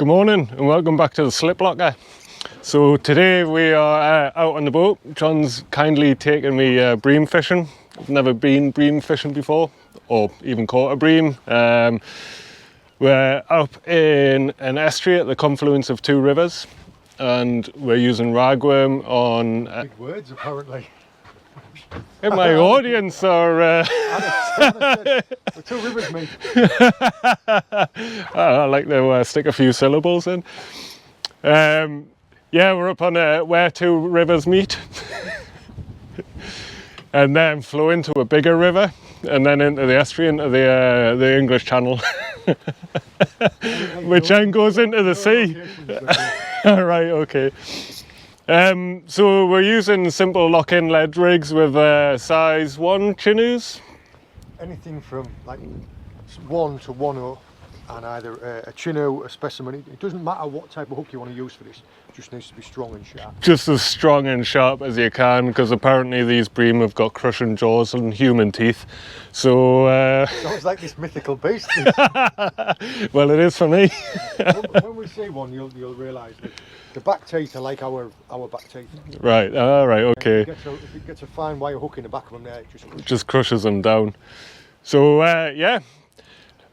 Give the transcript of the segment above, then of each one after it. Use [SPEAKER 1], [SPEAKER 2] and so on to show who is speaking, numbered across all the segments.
[SPEAKER 1] Good morning and welcome back to the Slip Locker. So today we are out on the boat. John's kindly taken me bream fishing. I've never been bream fishing before or even caught a bream. We're up in an estuary at the confluence of two rivers and we're using ragworm on...
[SPEAKER 2] Big words apparently.
[SPEAKER 1] In my audience are...
[SPEAKER 2] The two rivers meet.
[SPEAKER 1] I like to stick a few syllables in. Yeah, we're up on where two rivers meet and then flow into a bigger river and then into the estuary, into the English Channel, which then goes into the sea. Right, okay. So we're using simple lock-in lead rigs with size 1 chinoos.
[SPEAKER 2] Anything from like 1 to 1.0 and either a chino, a specimen. It doesn't matter what type of hook you want to use for this. It just needs to be strong and sharp.
[SPEAKER 1] Just as strong and sharp as you can, because apparently these bream have got crushing jaws and human teeth. So
[SPEAKER 2] Sounds like this mythical beast.
[SPEAKER 1] well, it is for me.
[SPEAKER 2] When we see one, you'll realise that the back teeth are like our back teeth.
[SPEAKER 1] Right, all right, okay.
[SPEAKER 2] If it gets a fine wire hook in the back of them there, it
[SPEAKER 1] just crushes them down. So yeah,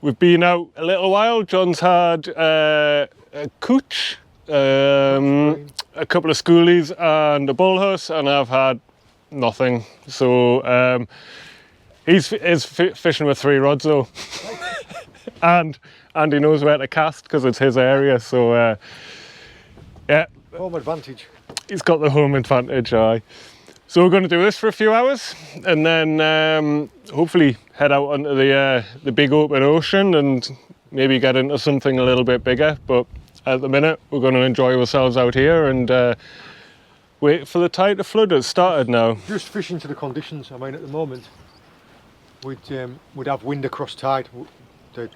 [SPEAKER 1] we've been out a little while. John's had a cooch, a couple of schoolies and a bullhuss, and I've had nothing. So he's fishing with 3 rods though. and he knows where to cast because it's his area, so yeah.
[SPEAKER 2] home advantage.
[SPEAKER 1] He's got the home advantage, aye. So we're going to do this for a few hours and then hopefully head out onto the big open ocean and maybe get into something a little bit bigger. But at the minute, we're going to enjoy ourselves out here and wait for the tide to flood. It's started now.
[SPEAKER 2] Just fishing to the conditions. I mean, at the moment, we'd have wind across tide. The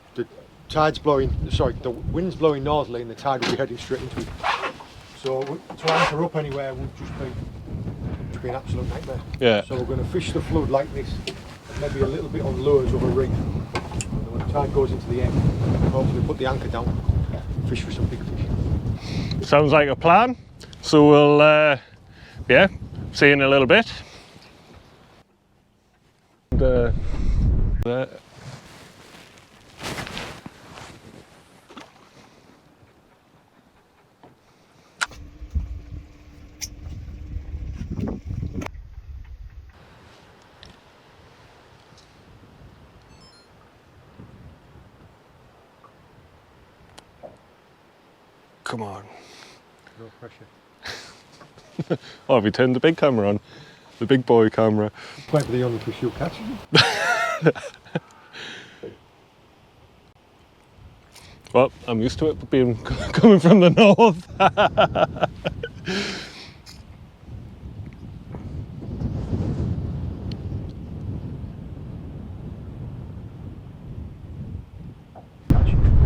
[SPEAKER 2] tide's blowing, sorry, the wind's blowing northerly and the tide will be heading straight into it. So to anchor up anywhere would just be an absolute nightmare.
[SPEAKER 1] Yeah.
[SPEAKER 2] So we're going to fish the flood like this, and maybe a little bit on lures of a rig. And when the tide goes into the end, hopefully put the anchor down, fish for some big fish.
[SPEAKER 1] Sounds like a plan. So we'll, yeah, see you in a little bit. And, come on.
[SPEAKER 2] No pressure.
[SPEAKER 1] Oh, have you turned the big camera on? The big boy camera.
[SPEAKER 2] Might be the only fish you'll catch.
[SPEAKER 1] Well, I'm used to it being coming from the north.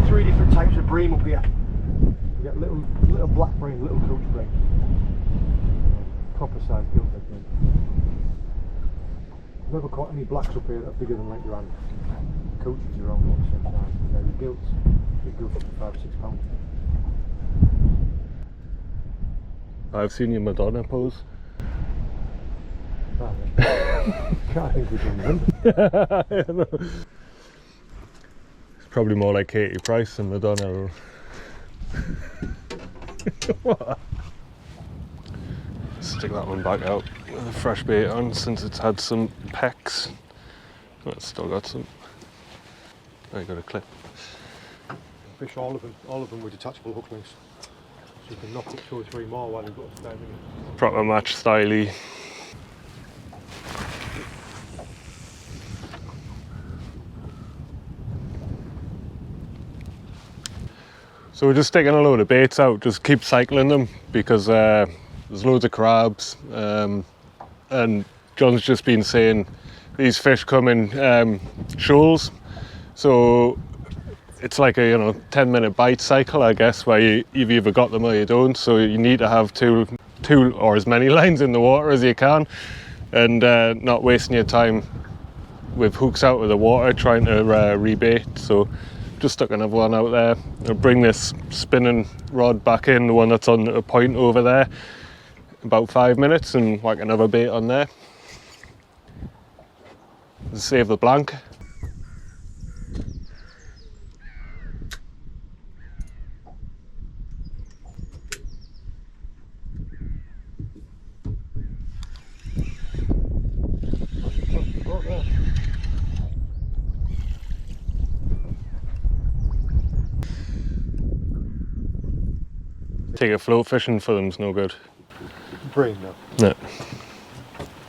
[SPEAKER 2] Three different types of bream up here. We get little black bream, little coach bream. Proper size Gilthead Bream. I've never caught any blacks up here that are bigger than like your hand. Coaches are around about the same size. They're gilts. Big gilts up to 5 or 6 pounds.
[SPEAKER 1] I've seen your Madonna pose.
[SPEAKER 2] Can't think we've done them.
[SPEAKER 1] It's probably more like Katie Price than Madonna. What? Stick that one back out with a fresh bait on since it's had some pecks. Oh, it's still got some. I got a clip.
[SPEAKER 2] Fish all of them with detachable hook links. So you can knock up 2 or 3 more while you've got a spare minute.
[SPEAKER 1] Proper match styley. So we're just sticking a load of baits out, just keep cycling them because there's loads of crabs and John's just been saying these fish come in shoals, so it's like a 10-minute bite cycle, I guess, where you've either got them or you don't, so you need to have two or as many lines in the water as you can and not wasting your time with hooks out of the water trying to rebait. So just stuck another one out there. I'll bring this spinning rod back in, the one that's on a point over there, about 5 minutes, and whack another bait on there. Save the blank. Take a float fishing for them's no good.
[SPEAKER 2] Bream though.
[SPEAKER 1] No.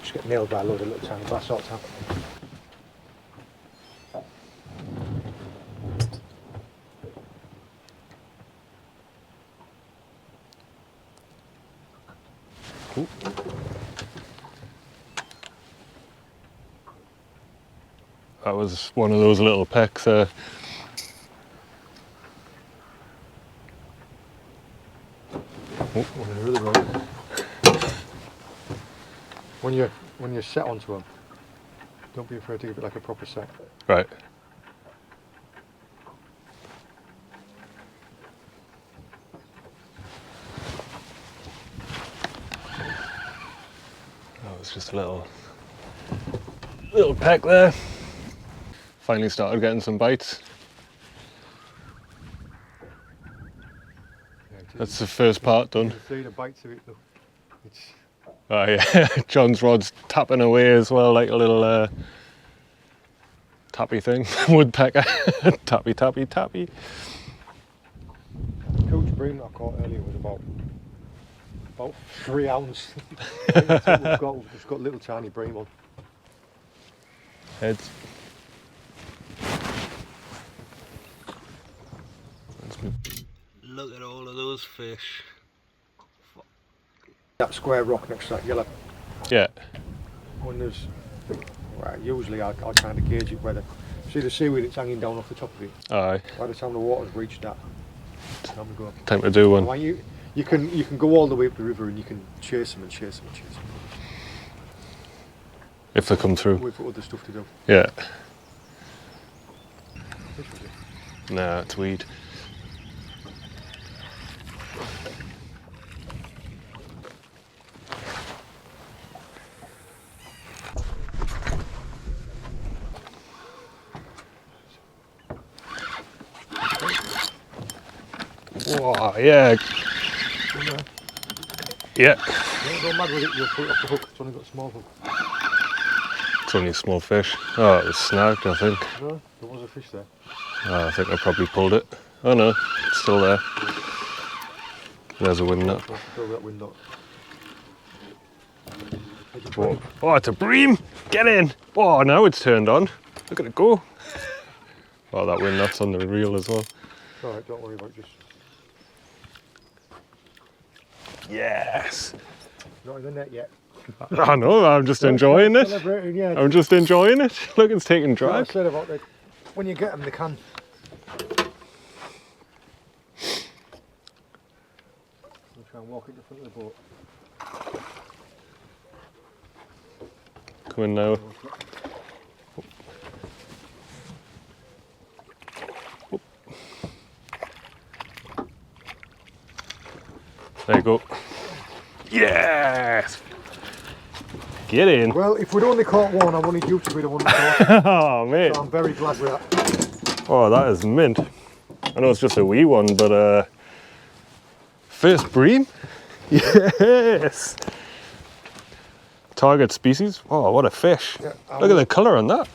[SPEAKER 2] Just get nailed by a load of little tiny bass all the time.
[SPEAKER 1] Ooh. That was one of those little pecks there.
[SPEAKER 2] When you set onto them, don't be afraid to give it like a proper set.
[SPEAKER 1] Right. That was just a little peck there. Finally started getting some bites. That's the first part done.
[SPEAKER 2] See the bites of it though. It's
[SPEAKER 1] Oh yeah, John's rod's tapping away as well, like a little tappy thing, woodpecker. Tappy, tappy, tappy.
[SPEAKER 2] Coach Bream I caught earlier was about 3 ounce. We've got little tiny bream on.
[SPEAKER 1] Heads. Look at all of those fish.
[SPEAKER 2] That square rock next to that yellow.
[SPEAKER 1] Yeah.
[SPEAKER 2] When there's, well, usually I kind of gauge it whether, see the seaweed that's hanging down off the top of it.
[SPEAKER 1] Aye.
[SPEAKER 2] By the time the water's reached that, time to go.
[SPEAKER 1] Time to do one.
[SPEAKER 2] Well, you can go all the way up the river and you can chase them and chase them and chase them.
[SPEAKER 1] If they come through.
[SPEAKER 2] We've got other stuff to do.
[SPEAKER 1] Yeah. Nah, it's weed. Whoa, yeah. Yeah.
[SPEAKER 2] Don't go mad with it, you'll put it off the hook. It's only got a small hook.
[SPEAKER 1] It's only a small fish. Oh, it was snagged, I think.
[SPEAKER 2] No, there was a fish there.
[SPEAKER 1] Oh, I think I probably pulled it. Oh no, it's still there. There's a wind nut.
[SPEAKER 2] Throw that wind up.
[SPEAKER 1] Whoa. Oh, it's a bream! Get in! Oh, now it's turned on. Look at it go. Oh, that wind nut's on the reel as well.
[SPEAKER 2] It's alright, don't worry about it, just...
[SPEAKER 1] Yes!
[SPEAKER 2] Not in the net yet.
[SPEAKER 1] I know, I'm just enjoying it.
[SPEAKER 2] Yeah.
[SPEAKER 1] I'm just enjoying it. Look, it's taking
[SPEAKER 2] What I
[SPEAKER 1] drag.
[SPEAKER 2] said about that, when you get them, they can. I'll try and walk it to the front of the boat.
[SPEAKER 1] Come in now. There you go. Yes! Get in.
[SPEAKER 2] Well, if we'd only caught one, I wanted you to be the one that caught.
[SPEAKER 1] Oh, mate.
[SPEAKER 2] So I'm very glad with that.
[SPEAKER 1] Oh, that is mint. I know it's just a wee one, but first bream? Yes! Target species. Oh, what a fish. Yeah, look at the colour on that.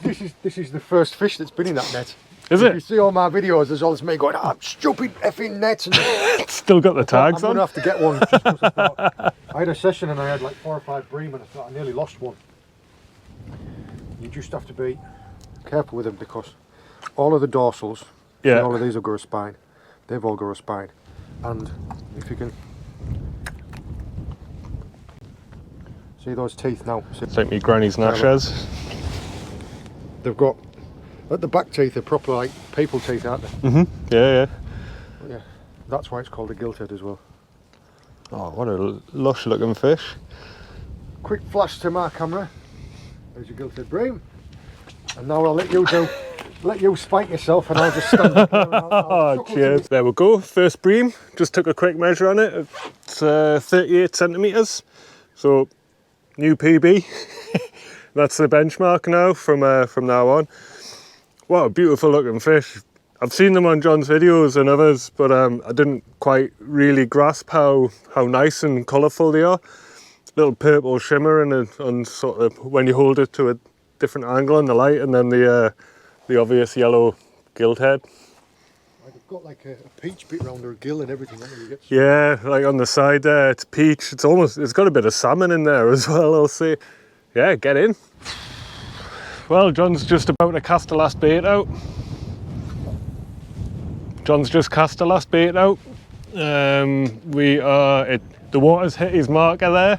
[SPEAKER 2] This is the first fish that's been in that net.
[SPEAKER 1] Is
[SPEAKER 2] if
[SPEAKER 1] it?
[SPEAKER 2] You see all my videos, there's always me going, ah, stupid effing nets. And
[SPEAKER 1] It's still got the tags
[SPEAKER 2] I'm
[SPEAKER 1] on.
[SPEAKER 2] going to have to get one. Just 'cause I thought, I had a session and I had like 4 or 5 bream and I thought I nearly lost one. You just have to be careful with them because all of the dorsals,
[SPEAKER 1] Yeah.
[SPEAKER 2] all of these will go a spine. They've all got a spine. And if you can see those teeth now.
[SPEAKER 1] It's like me granny's nashes.
[SPEAKER 2] They've got, at the back teeth are proper like people teeth, aren't they?
[SPEAKER 1] Mm-hmm. Yeah.
[SPEAKER 2] Yeah. That's why it's called a gilthead as well.
[SPEAKER 1] Oh, what a lush looking fish.
[SPEAKER 2] Quick flash to my camera. There's your gilthead bream. And now I'll let you do let you spike yourself and I'll just stand up there and I'll chuckle to
[SPEAKER 1] Cheers. There we go, first bream. Just took a quick measure on it. It's 38 centimetres, so new PB. That's the benchmark now from now on. What a beautiful looking fish. I've seen them on John's videos and others, but I didn't quite really grasp how nice and colourful they are. Little purple shimmer on sort of when you hold it to a different angle in the light, and then the obvious yellow gilt head.
[SPEAKER 2] I've got like a peach bit round her gill and everything.
[SPEAKER 1] Yeah, like on the side there, it's peach. It's got a bit of salmon in there as well, I'll say. Yeah, get in. Well, John's just about to cast the last bait out. The water's hit his marker there,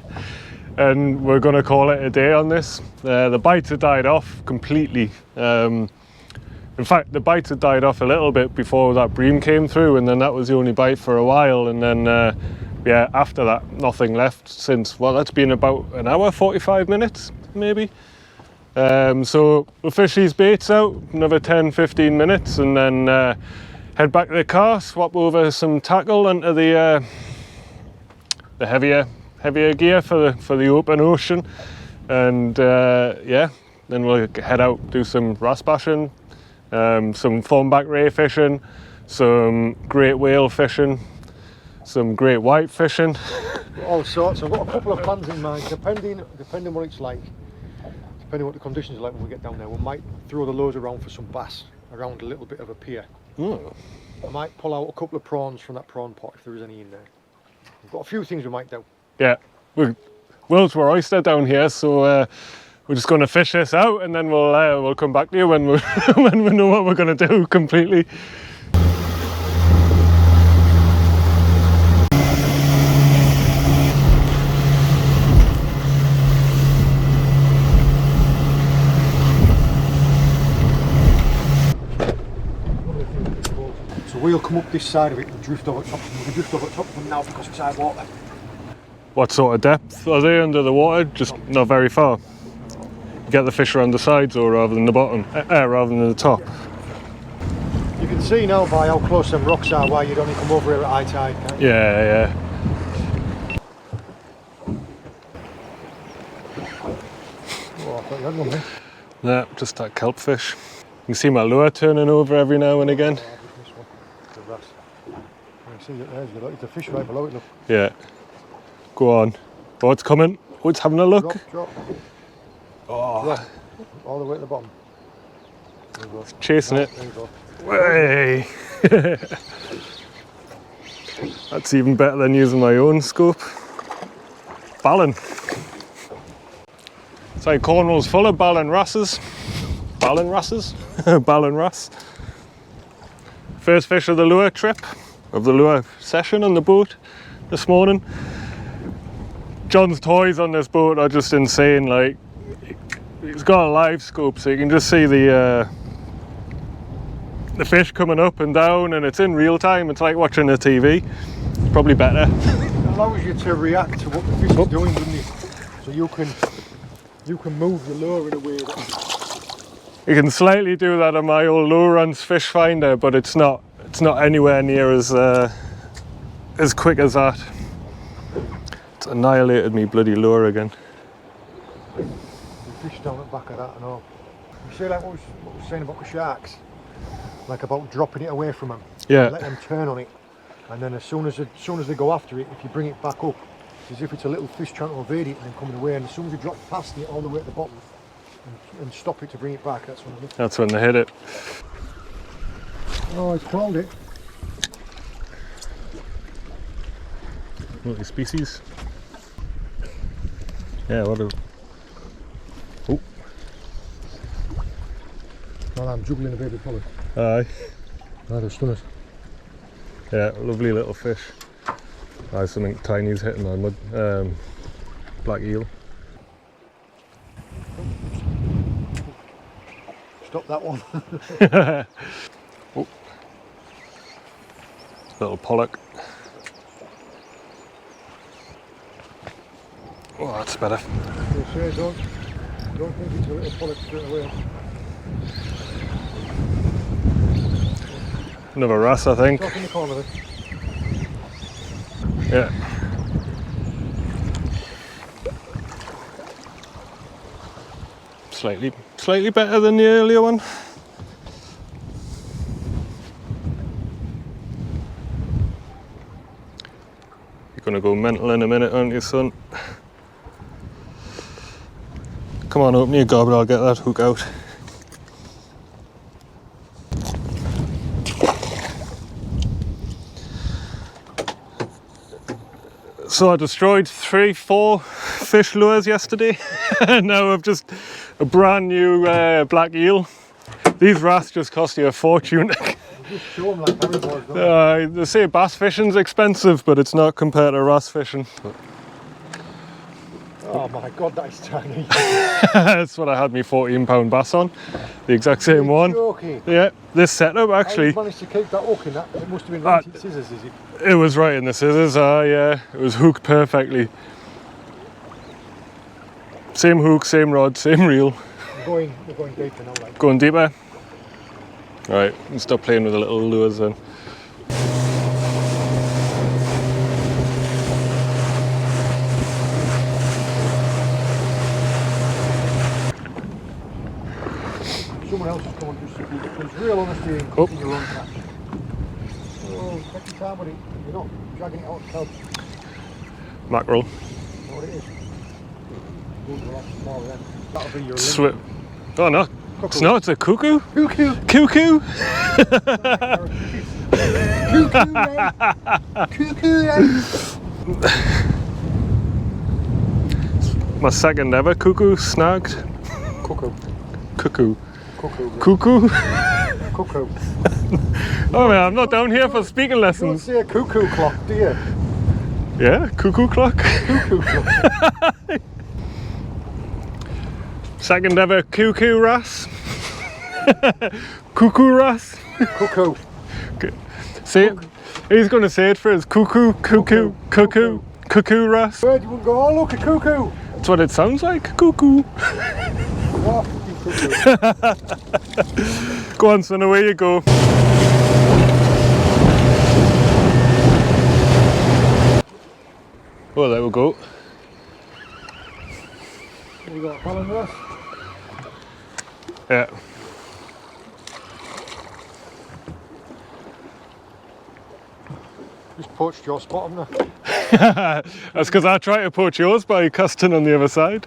[SPEAKER 1] and we're going to call it a day on this. The bites had died off completely. In fact, the bites had died off a little bit before that bream came through, and then that was the only bite for a while, and then yeah, after that nothing left since, well, that's been about an hour, 45 minutes maybe. So we'll fish these baits out another 10-15 minutes, and then head back to the car, swap over some tackle into the heavier gear for the open ocean, and yeah, then we'll head out, do some wrasse bashing, some thornback ray fishing, some great whale fishing, some great white fishing.
[SPEAKER 2] All sorts. I've got a couple of plans in mind, depending what it's like, depending what the conditions are like when we get down there. We might throw the lures around for some bass around a little bit of a pier. I might pull out a couple of prawns from that prawn pot if there is any in there. We've got a few things we might do. Yeah,
[SPEAKER 1] world's our oyster down here, so we're just going to fish this out, and then we'll come back to you when we when we know what we're going to do completely.
[SPEAKER 2] So we'll come up this side of it and drift over top. We can drift over top from now because it's high water.
[SPEAKER 1] What sort of depth are they under the water? Just not very far. Get the fish around the sides, or rather than the bottom, rather than the top.
[SPEAKER 2] You can see now by how close them rocks are why you'd only come over here at high tide, can't you?
[SPEAKER 1] Yeah.
[SPEAKER 2] Oh, I thought you had one there.
[SPEAKER 1] Yeah, just that kelp fish. You can see my lure turning over every now and again.
[SPEAKER 2] The wrasse. You can see it there. It's a fish right below it. Look.
[SPEAKER 1] Yeah. Go on. Oh, it's coming. Oh, it's having a look.
[SPEAKER 2] Drop.
[SPEAKER 1] Oh.
[SPEAKER 2] Drop. All the way at the bottom. There you go.
[SPEAKER 1] Chasing it.
[SPEAKER 2] There you go.
[SPEAKER 1] Way. That's even better than using my own scope. Ballon. It's like Cornwall's full of ballon wrasses. Ballon wrasses? Ballon wrasse. First fish of the lure trip, of the lure session on the boat this morning. John's toys on this boat are just insane. Like, he's got a live scope, so you can just see the fish coming up and down, and it's in real time. It's like watching a TV. Probably better.
[SPEAKER 2] It allows you to react to what the fish is doing, doesn't it? So you can move the lure in a way that
[SPEAKER 1] you can slightly do that on my old Lowrance fish finder, but it's not anywhere near as quick as that. It's annihilated me bloody lure again.
[SPEAKER 2] the fish down at the back of that and all. You see, like what we were saying about the sharks, like about dropping it away from them.
[SPEAKER 1] Yeah.
[SPEAKER 2] Let them turn on it, and then as soon as they go after it, if you bring it back up, it's as if it's a little fish trying to evade it and then coming away. And as soon as you drop past it all the way at the bottom and stop it to bring it back,
[SPEAKER 1] that's when they hit it.
[SPEAKER 2] Oh, it's crawled it.
[SPEAKER 1] Multi-species. Yeah, what a... Oh.
[SPEAKER 2] Well, I'm juggling a baby pollack.
[SPEAKER 1] Aye.
[SPEAKER 2] Oh, they're stunners.
[SPEAKER 1] Yeah, lovely little fish. Aye, something tiny's hitting my mud. Black eel.
[SPEAKER 2] Stop that one.
[SPEAKER 1] Oh. Little pollack. Oh, that's better.
[SPEAKER 2] Don't think it's a little pollack straight away.
[SPEAKER 1] Another wrasse, I think.
[SPEAKER 2] Top in the corner there.
[SPEAKER 1] Yeah. Slightly better than the earlier one. You're gonna go mental in a minute, aren't you, son? Come on, open your gob, I'll get that hook out. So I destroyed 3-4 fish lures yesterday. Now I've just a brand new black eel. These wrasse just cost you a fortune.
[SPEAKER 2] Just show them like everybody's done.
[SPEAKER 1] They say bass fishing's expensive, but it's not compared to wrasse fishing.
[SPEAKER 2] Oh my god, that is tiny.
[SPEAKER 1] That's what I had me 14-pound bass on. The exact same one.
[SPEAKER 2] Joking.
[SPEAKER 1] Yeah, this setup actually.
[SPEAKER 2] How you managed to keep that hook in that? It must have been right in scissors, is it?
[SPEAKER 1] It was right in the scissors, yeah. It was hooked perfectly. Same hook, same rod, same reel.
[SPEAKER 2] We're going deeper now, like.
[SPEAKER 1] Going deeper? Right, stop playing with the little lures then.
[SPEAKER 2] Someone else has come on just there's real honesty in cooking your own catch. So take your time with it. You're not dragging it out of the tub.
[SPEAKER 1] Mackerel.
[SPEAKER 2] You know what it is? Good, well, that's small then. That'll be your
[SPEAKER 1] Swip. Oh no.
[SPEAKER 2] Cuckoo.
[SPEAKER 1] It's not, it's a cuckoo.
[SPEAKER 2] Cuckoo!
[SPEAKER 1] Cuckoo!
[SPEAKER 2] Cuckoo, mate! Cuckoo, mate!
[SPEAKER 1] My second ever cuckoo snagged.
[SPEAKER 2] Cuckoo.
[SPEAKER 1] Cuckoo.
[SPEAKER 2] Cuckoo.
[SPEAKER 1] Cuckoo?
[SPEAKER 2] Cuckoo.
[SPEAKER 1] Oh man, I'm not down here for speaking
[SPEAKER 2] You don't
[SPEAKER 1] lessons.
[SPEAKER 2] see a cuckoo clock, do you?
[SPEAKER 1] Yeah, cuckoo clock.
[SPEAKER 2] Cuckoo clock.
[SPEAKER 1] Second ever cuckoo wrasse. Cuckoo wrasse.
[SPEAKER 2] Cuckoo.
[SPEAKER 1] Say it. He's going to say it for us. Cuckoo, cuckoo, cuckoo, cuckoo wrasse.
[SPEAKER 2] Bird, you wouldn't go, oh look, a cuckoo!
[SPEAKER 1] That's what it sounds like. Cuckoo.
[SPEAKER 2] What a fucking cuckoo.
[SPEAKER 1] Go on, son, away you go. Well, there we go.
[SPEAKER 2] You got a balance with us?
[SPEAKER 1] Yeah.
[SPEAKER 2] Just poached your spot, haven't I?
[SPEAKER 1] That's because I tried to poach yours by casting on the other side.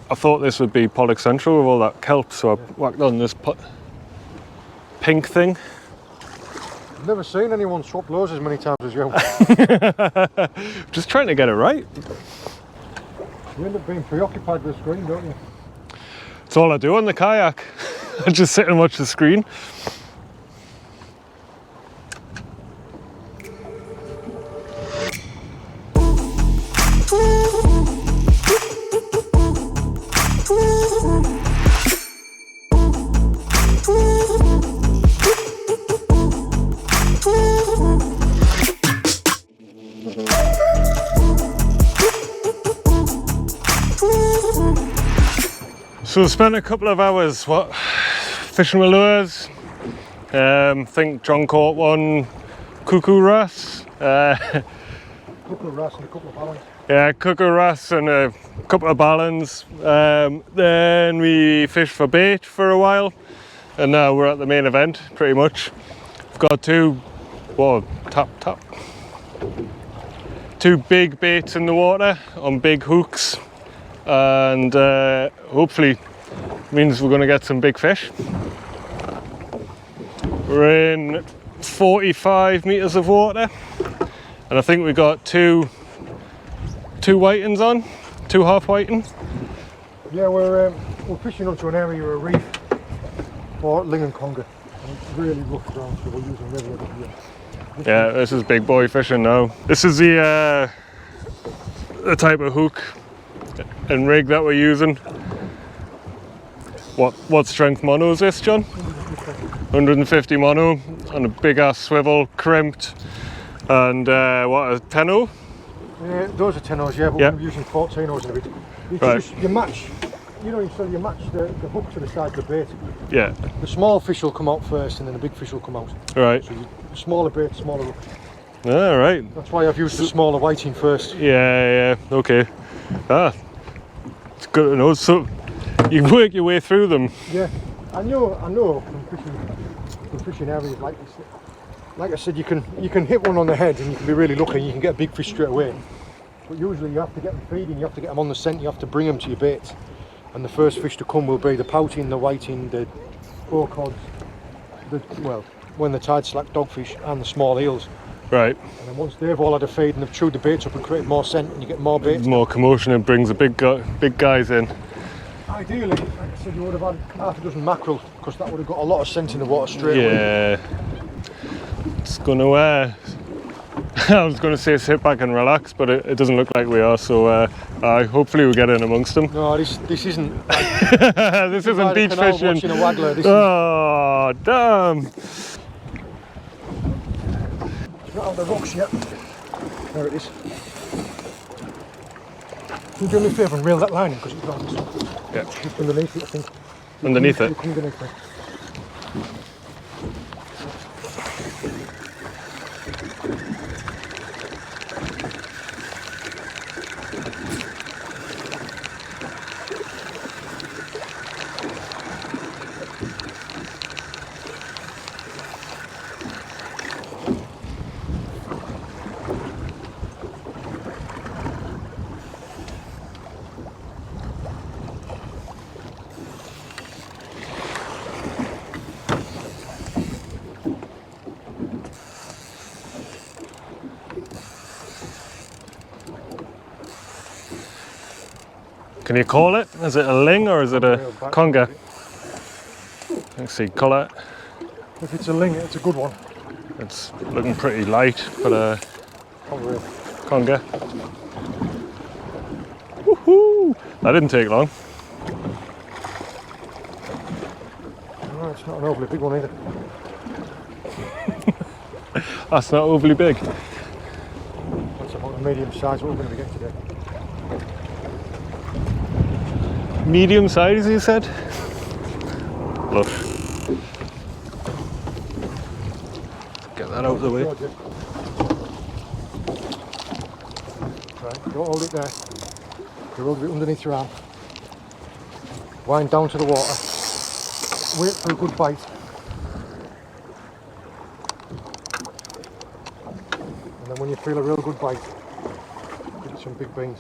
[SPEAKER 1] I thought this would be Pollack Central with all that kelp, so I whacked on this pink thing.
[SPEAKER 2] I've never seen anyone swap lures as many times as you.
[SPEAKER 1] Just trying to get it right.
[SPEAKER 2] You end up being preoccupied with the screen, don't you?
[SPEAKER 1] That's all I do on the kayak. I just sit and watch the screen. So we spent a couple of hours fishing with lures. Think John caught one cuckoo wrasse.
[SPEAKER 2] Couple of wrasse and a couple of balance.
[SPEAKER 1] Yeah, cuckoo wrasse and a couple of ballons. Then we fished for bait for a while, and now we're at the main event pretty much. We've got two big baits in the water on big hooks, and hopefully means we're going to get some big fish. We're in 45 meters of water, and I think we got two whitings on, two half whiting.
[SPEAKER 2] Yeah, we're fishing onto an area of reef for ling and conger, and it's really rough ground, so we're using really a bit.
[SPEAKER 1] Yeah, this is big boy fishing now. This is the type of hook and rig that we're using. What strength mono is this, John? 150 mono on a big ass swivel, crimped, and what, a 10-0?
[SPEAKER 2] Those are 10-0s, yeah, but
[SPEAKER 1] Yeah.
[SPEAKER 2] we're using 14-0s in a bit.
[SPEAKER 1] Right.
[SPEAKER 2] Just, you match you know, so you match the hook to the side of the bait.
[SPEAKER 1] Yeah.
[SPEAKER 2] The small fish will come out first, and then the big fish will come out.
[SPEAKER 1] Right.
[SPEAKER 2] So smaller bait, smaller hook.
[SPEAKER 1] All right.
[SPEAKER 2] That's why I've used the smaller whiting first.
[SPEAKER 1] Yeah. Okay. It's good to know. So you work your way through them.
[SPEAKER 2] Yeah. I know from fishing areas like this. Like I said, you can hit one on the head and you can be really lucky and you can get a big fish straight away. But usually you have to get them feeding, you have to get them on the scent, you have to bring them to your baits. And the first fish to come will be the pouting, the whiting, the bocods, when the tide slack dogfish and the small eels.
[SPEAKER 1] Right.
[SPEAKER 2] And then once they've all had a feed and they've chewed the baits up and created more scent and you get more baits.
[SPEAKER 1] More commotion and brings the big guys in.
[SPEAKER 2] Ideally, like I said, you would have had half a dozen mackerel because that would have got a lot of scent in the water straight away.
[SPEAKER 1] Yeah. It's gonna I was gonna say sit back and relax, but it doesn't look like we are. So hopefully we get in amongst them.
[SPEAKER 2] No, this isn't.
[SPEAKER 1] This isn't beach fishing.
[SPEAKER 2] Watching a waggler. This
[SPEAKER 1] oh damn!
[SPEAKER 2] It's not on the rocks yet. There it is. Can you do me a favour and reel that line in because it's gone.
[SPEAKER 1] Yeah.
[SPEAKER 2] Just underneath it, I think.
[SPEAKER 1] Underneath it.
[SPEAKER 2] Come underneath it.
[SPEAKER 1] Can you call it? Is it a ling or is it a conger? Let's see, colour.
[SPEAKER 2] If it's a ling, it's a good one.
[SPEAKER 1] It's looking pretty light, but conger. Woohoo! That didn't take long.
[SPEAKER 2] No, it's not an overly big one either.
[SPEAKER 1] That's not overly big.
[SPEAKER 2] That's about a medium size what we're going to be getting today.
[SPEAKER 1] Medium size, you said? Look. Get that out of the way.
[SPEAKER 2] Right, don't hold it there. You hold it underneath your arm. Wind down to the water. Wait for a good bite. And then when you feel a real good bite, give it some big beans.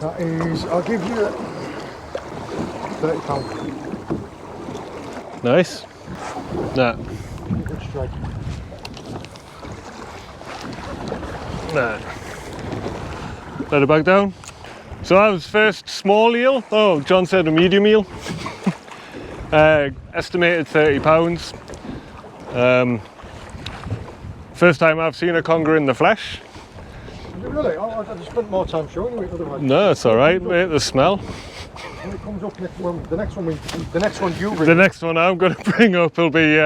[SPEAKER 2] That is, I'll give you £30.
[SPEAKER 1] Nice. Nah.
[SPEAKER 2] Good strike.
[SPEAKER 1] Nah. Let it back down. So that was first small eel. Oh, John said a medium eel. Estimated £30. First time I've seen a conger in the flesh.
[SPEAKER 2] Really? I just spent more time showing you it otherwise.
[SPEAKER 1] No, it's all right, mate. The smell.
[SPEAKER 2] When it comes up the next one you bring.
[SPEAKER 1] The next one I'm going to bring up will be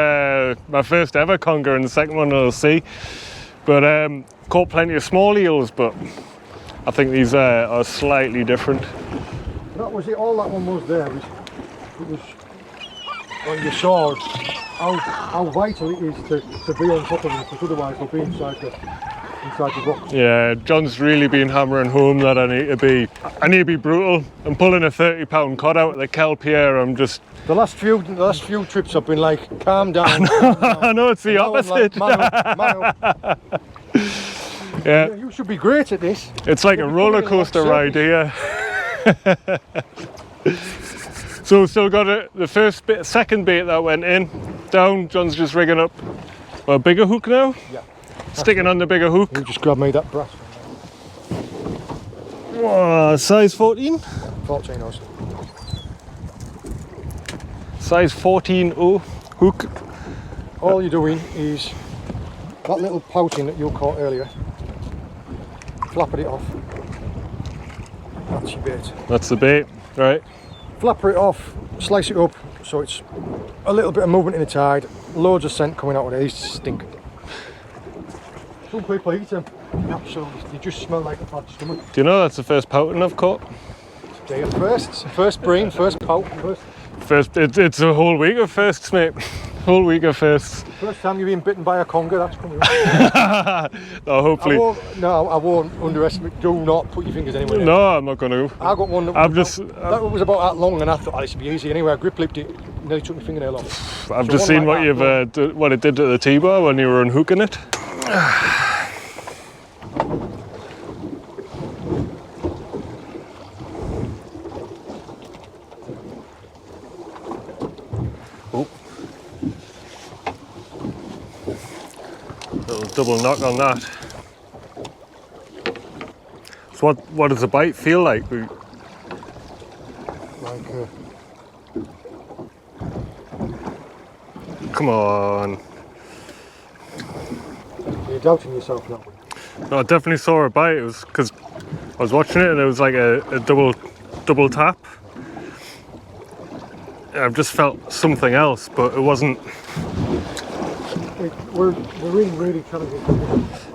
[SPEAKER 1] my first ever conger, and the second one we'll see. But caught plenty of small eels, but I think these are slightly different.
[SPEAKER 2] That was it. All that one was there. It was when you saw how vital it is to be on top of them, because otherwise they'll be inside the rock.
[SPEAKER 1] Yeah, John's really been hammering home that I need to be brutal. I'm pulling a 30-pound cod out of the kelp here. I'm just.
[SPEAKER 2] The last few trips I've been like, calm down. Calm down.
[SPEAKER 1] I know it's the opposite.
[SPEAKER 2] Like, man up.
[SPEAKER 1] Yeah.
[SPEAKER 2] You should be great at this.
[SPEAKER 1] It's like a roller coaster ride here. So still got the second bait that went in. Down, John's just rigging up a bigger hook now.
[SPEAKER 2] Yeah.
[SPEAKER 1] Sticking on the bigger hook.
[SPEAKER 2] You just grab me that brass.
[SPEAKER 1] Whoa, size 14?
[SPEAKER 2] 14 also.
[SPEAKER 1] Size 14 hook.
[SPEAKER 2] All you're doing is that little pouting that you caught earlier, flapper it off. That's your bait.
[SPEAKER 1] That's the bait, right?
[SPEAKER 2] Flapper it off, slice it up so it's a little bit of movement in the tide, loads of scent coming out of these stink. Some people eat them, absolutely, they just smell like a bad stomach.
[SPEAKER 1] Do you know that's the first pouting I've caught?
[SPEAKER 2] Day of first bream, first pout,
[SPEAKER 1] It's a whole week of firsts, mate. Whole week of firsts.
[SPEAKER 2] First time you've been bitten by a conger, that's coming up.
[SPEAKER 1] No, hopefully.
[SPEAKER 2] I won't underestimate. Do not put your fingers anywhere near.
[SPEAKER 1] No, I'm not going to.
[SPEAKER 2] I got one that that was about that long, and I thought, oh, this would be easy. Anyway, I grip lipped it, nearly took my fingernail off.
[SPEAKER 1] I've just seen what what it did to the T-bar when you were unhooking it. Oh. Little double knock on that. So what does the bite feel like? Come on.
[SPEAKER 2] You're doubting yourself now.
[SPEAKER 1] No, I definitely saw a bite. It was because I was watching it and it was like a double tap. I've just felt something else, but it wasn't.
[SPEAKER 2] We're really challenging.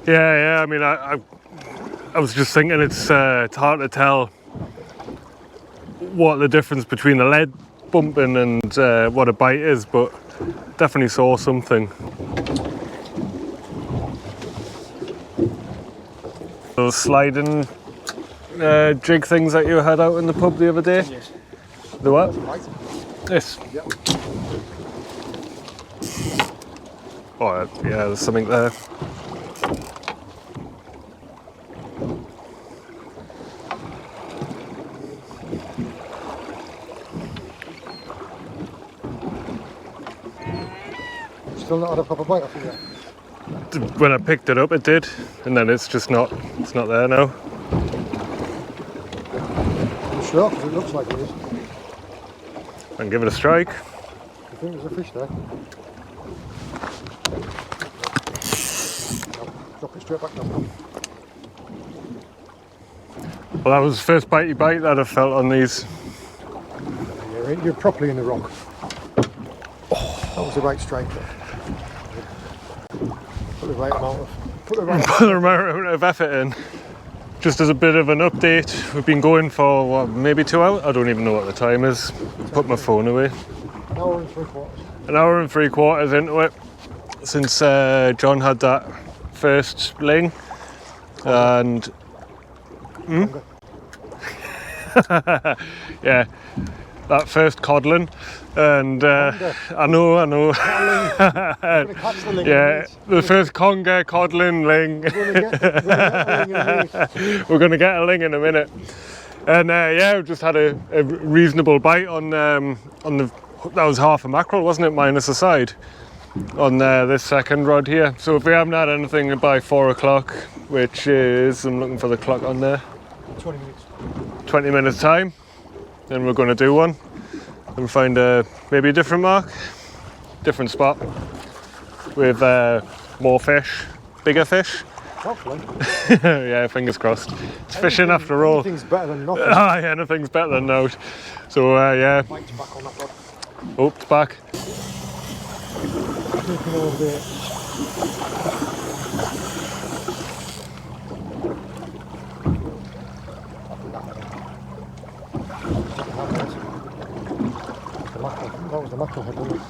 [SPEAKER 1] Yeah. I mean, I was just thinking it's hard to tell what the difference between the lead bumping and what a bite is, but definitely saw something. Those sliding jig things that you had out in the pub the other day?
[SPEAKER 2] Yes.
[SPEAKER 1] The what?
[SPEAKER 2] Right.
[SPEAKER 1] This?
[SPEAKER 2] Yep.
[SPEAKER 1] Oh, yeah, there's something there.
[SPEAKER 2] Still not had a proper bite off it yet.
[SPEAKER 1] When I picked it up, it did, and then it's just not. It's not there now.
[SPEAKER 2] I'm sure, because it looks like it is.
[SPEAKER 1] I can give it a strike.
[SPEAKER 2] I think there's a fish there. No, drop it straight back down.
[SPEAKER 1] Well, that was the first bitey bite that I felt on these.
[SPEAKER 2] Yeah, you're properly in the rock. Oh. That was the right strike there. Put the right amount
[SPEAKER 1] of effort in. Just as a bit of an update, we've been going for what, maybe 2 hours? I don't even know what the time is. Put my phone away.
[SPEAKER 2] An hour and 3/4.
[SPEAKER 1] An hour and 3/4 into it since John had that first ling. And yeah, that first codling. And I know. Yeah, the first conger, codling, ling. We're going to get a ling in a minute. And yeah, we just had a reasonable bite on the. That was half a mackerel, wasn't it? Minus a side on this second rod here. So if we haven't had anything by 4 o'clock, which is, I'm looking for the clock on there.
[SPEAKER 2] 20 minutes.
[SPEAKER 1] 20 minutes time, then we're going to do one. And find maybe a different mark, different spot with more fish, bigger fish.
[SPEAKER 2] Hopefully.
[SPEAKER 1] Yeah, fingers crossed. It's fishing after all.
[SPEAKER 2] Anything's better than nothing.
[SPEAKER 1] Ah, yeah, anything's better than no. So yeah.
[SPEAKER 2] Bite's back on that rod.
[SPEAKER 1] Oh, it's back.
[SPEAKER 2] Looking over there. That was the mackerel head, wasn't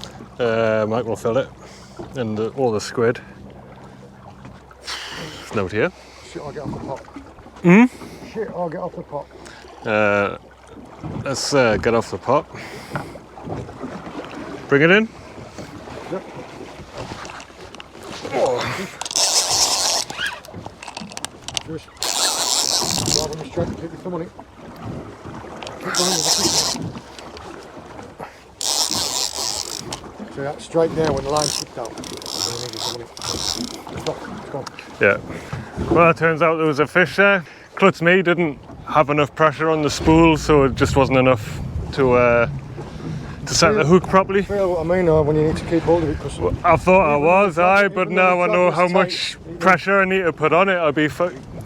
[SPEAKER 2] it?
[SPEAKER 1] Mackerel fillet and all the squid. Note here.
[SPEAKER 2] Shit, I'll get off the pot. Shit, I'll get off the pot.
[SPEAKER 1] Let's get off the pot. Bring it in.
[SPEAKER 2] Yep.
[SPEAKER 1] Oh.
[SPEAKER 2] Just grab on the strike and take your thumb on it. Keep going with the fish. So that strike there when the line slipped out. It's gone.
[SPEAKER 1] Yeah. Well, it turns out there was a fish there. Klutz me didn't have enough pressure on the spool, so it just wasn't enough to set the hook properly.
[SPEAKER 2] Feel what I mean when you need to keep hold of it. Cause
[SPEAKER 1] I thought I was, but now I know how much pressure I need to put on it. I'd be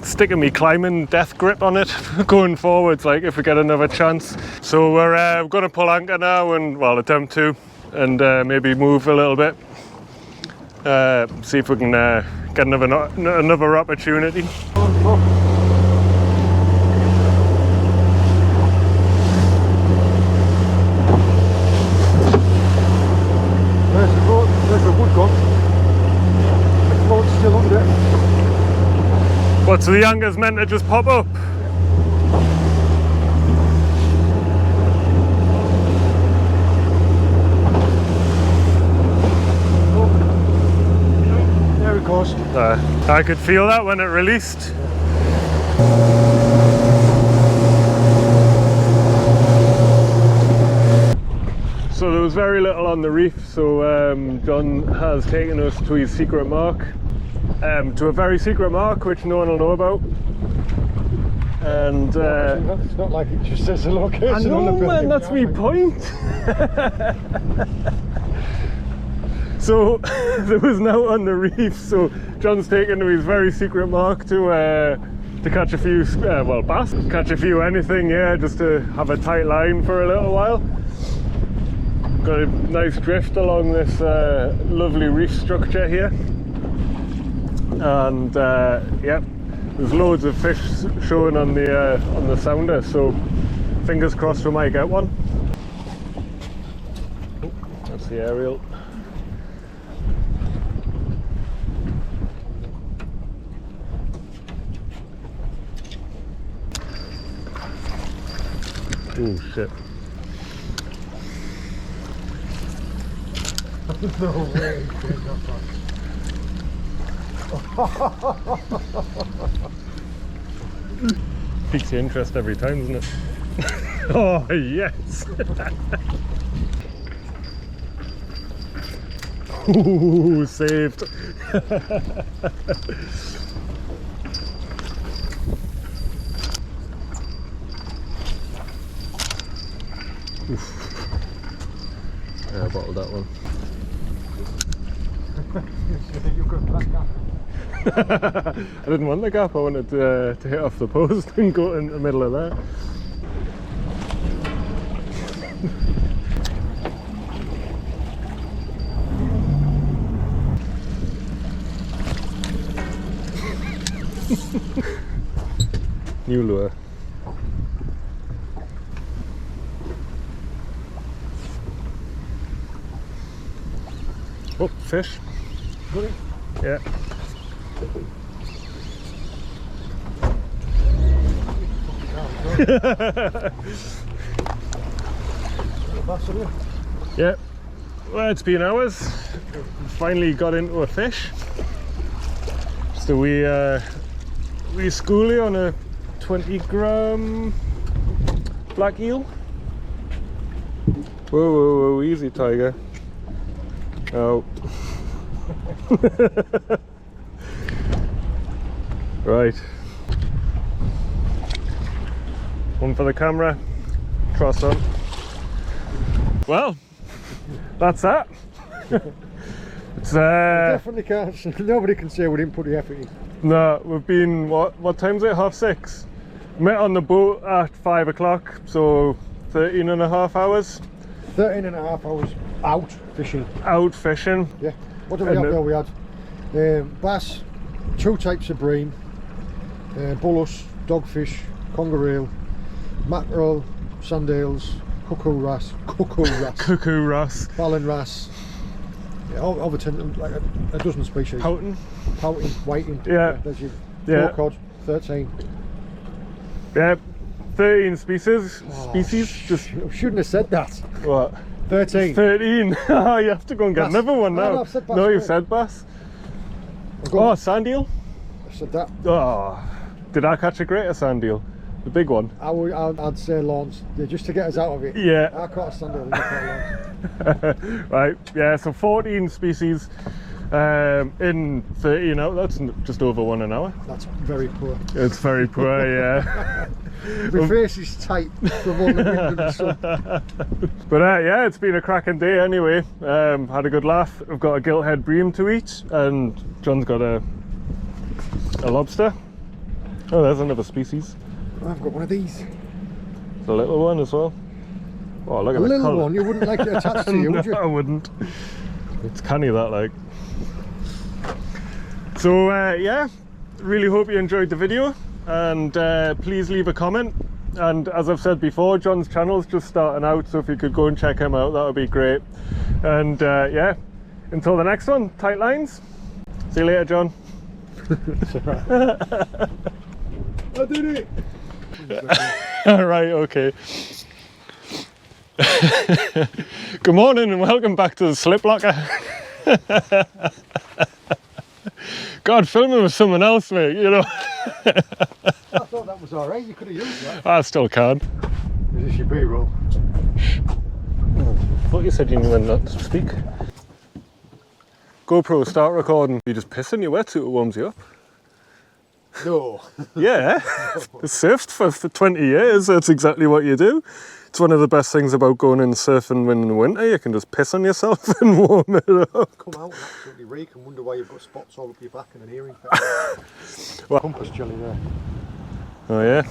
[SPEAKER 1] sticking me climbing death grip on it going forwards, like if we get another chance. So we're going to pull anchor now and, well, attempt to, and maybe move a little bit. See if we can get another opportunity.
[SPEAKER 2] There's the wood gone. The float's still under.
[SPEAKER 1] What, so the anchor's meant to just pop up?
[SPEAKER 2] There it goes.
[SPEAKER 1] I could feel that when it released. So there was very little on the reef, so John has taken us to his secret mark, to a very secret mark which no one will know about. And
[SPEAKER 2] it's not like it just says the location.
[SPEAKER 1] I know,
[SPEAKER 2] on the building.
[SPEAKER 1] man, that's my point. So there was no on the reef, so John's taken to his very secret mark to catch a few, well, bass, catch a few anything, yeah, just to have a tight line for a little while. Got a nice drift along this lovely reef structure here, and yeah, there's loads of fish showing on the sounder, so fingers crossed we might get one. Oh, that's the aerial. Oh shit.
[SPEAKER 2] No way.
[SPEAKER 1] Piques your interest every time, doesn't it? Oh yes. Ooh, saved. Yeah, I bottled that one. I didn't want the gap, I wanted to hit off the post and go in the middle of that. New lure. Oh, fish.
[SPEAKER 2] Really?
[SPEAKER 1] Yeah. Yeah. Well, it's been hours. Finally got into a fish. Just a wee schoolie on a 20-gram black eel. Whoa, whoa, whoa! Easy, tiger. Oh. Right. One for the camera. Cross on. Well, that's that. It's
[SPEAKER 2] Definitely can't. Nobody can say we didn't put the effort in.
[SPEAKER 1] No, we've been, what time's it? 6:30. Met on the boat at 5 o'clock, so 13 and a half hours.
[SPEAKER 2] 13 and a half hours out fishing.
[SPEAKER 1] Out fishing.
[SPEAKER 2] Yeah. What did we have there? We had bass, 2 types of bream, bullus, dogfish, conger eel, mackerel, sand eels, cuckoo wrasse,
[SPEAKER 1] Cuckoo wrasse,
[SPEAKER 2] ballon wrasse, yeah, over 10, like a dozen species.
[SPEAKER 1] pouting,
[SPEAKER 2] whiting.
[SPEAKER 1] Yeah.
[SPEAKER 2] There's your
[SPEAKER 1] Yeah.
[SPEAKER 2] cod, 13.
[SPEAKER 1] Yeah, 13 species.
[SPEAKER 2] Just shouldn't have said that.
[SPEAKER 1] What?
[SPEAKER 2] 13.
[SPEAKER 1] 13. You have to go and get
[SPEAKER 2] Bass.
[SPEAKER 1] another one
[SPEAKER 2] No,
[SPEAKER 1] now.
[SPEAKER 2] no, I've said bass
[SPEAKER 1] No, you've
[SPEAKER 2] already.
[SPEAKER 1] said bass.
[SPEAKER 2] I've gone-
[SPEAKER 1] Oh, sand eel.
[SPEAKER 2] I said that.
[SPEAKER 1] Oh, did I catch a greater sand eel? The big one.
[SPEAKER 2] I'd say lawns, yeah, just to get us out of it.
[SPEAKER 1] Yeah.
[SPEAKER 2] I caught a sand eel, you caught a lawn.
[SPEAKER 1] Right, yeah, so 14 species in 13 out. That's just over 1 an hour.
[SPEAKER 2] That's very poor.
[SPEAKER 1] It's very poor, yeah.
[SPEAKER 2] My face is tight from all the wind and the sun.
[SPEAKER 1] But yeah, it's been a cracking day anyway. Had a good laugh. I've got a Gilthead Bream to eat, and John's got a lobster. Oh, there's another species.
[SPEAKER 2] I've got one of these.
[SPEAKER 1] The little one as well. Oh, look at
[SPEAKER 2] A
[SPEAKER 1] the
[SPEAKER 2] little
[SPEAKER 1] colour.
[SPEAKER 2] one, you wouldn't like it attached to you, would you?
[SPEAKER 1] No, I wouldn't. It's canny that, like. So yeah, really hope you enjoyed the video, and please leave a comment. And as I've said before, John's channel's just starting out, so if you could go and check him out, that would be great. And yeah, until the next one, tight lines. See you later, John.
[SPEAKER 2] I did it!
[SPEAKER 1] Alright, okay. Good morning and welcome back to the Slip Locker. God, filming with someone else, mate, you know.
[SPEAKER 2] I thought that was alright, you could have used that.
[SPEAKER 1] I still can.
[SPEAKER 2] Is this your B-roll?
[SPEAKER 1] I thought you said you knew when not to speak. GoPro, start recording. You just piss in your wetsuit, it warms you up.
[SPEAKER 2] No.
[SPEAKER 1] Yeah, I've surfed for 20 years, that's exactly what you do. It's one of the best things about going in surfing in the winter, you can just piss on yourself and warm it up.
[SPEAKER 2] Come out and absolutely reek and wonder why you've got spots all up your back and an ear infection.
[SPEAKER 1] Well,
[SPEAKER 2] Compass jelly there.
[SPEAKER 1] Oh yeah.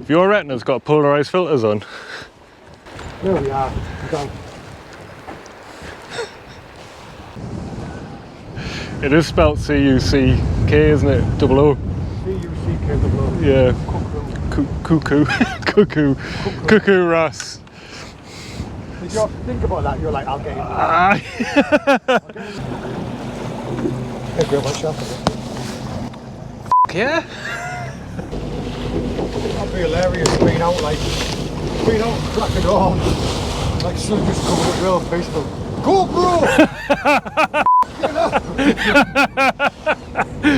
[SPEAKER 1] If your retina's got polarised filters on.
[SPEAKER 2] There we are. Down.
[SPEAKER 1] It is spelt C-U-C-K, isn't it? Double O.
[SPEAKER 2] C-U-C-K-O-O.
[SPEAKER 1] Yeah.
[SPEAKER 2] Cuckoo.
[SPEAKER 1] Cuckoo wrasse.
[SPEAKER 2] Did you think about that? You're like, I'll get him. Hey, grab my shot.
[SPEAKER 1] Yeah?
[SPEAKER 2] That'd be hilarious being out crack of dawn. Like sun just coming up real peaceful. Go, bro!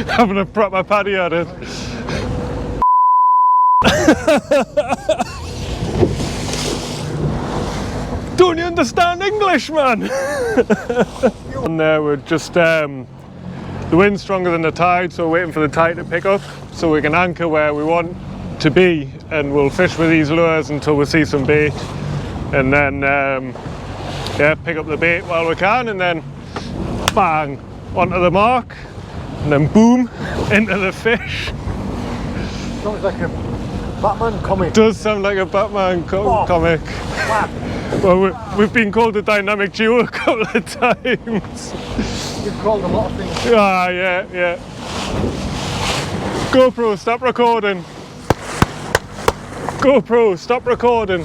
[SPEAKER 1] Having a proper paddy at it. Don't you understand English, man? And we're just the wind's stronger than the tide, so we're waiting for the tide to pick up so we can anchor where we want to be, and we'll fish with these lures until we see some bait, and then yeah, pick up the bait while we can, and then bang onto the mark, and then boom into the fish.
[SPEAKER 2] Sounds like a Batman comic.
[SPEAKER 1] Does sound like a Batman comic.
[SPEAKER 2] Whap.
[SPEAKER 1] Well, we've been called a dynamic duo a couple of times.
[SPEAKER 2] You've called a lot of things.
[SPEAKER 1] Ah, yeah. GoPro, stop recording. GoPro, stop recording.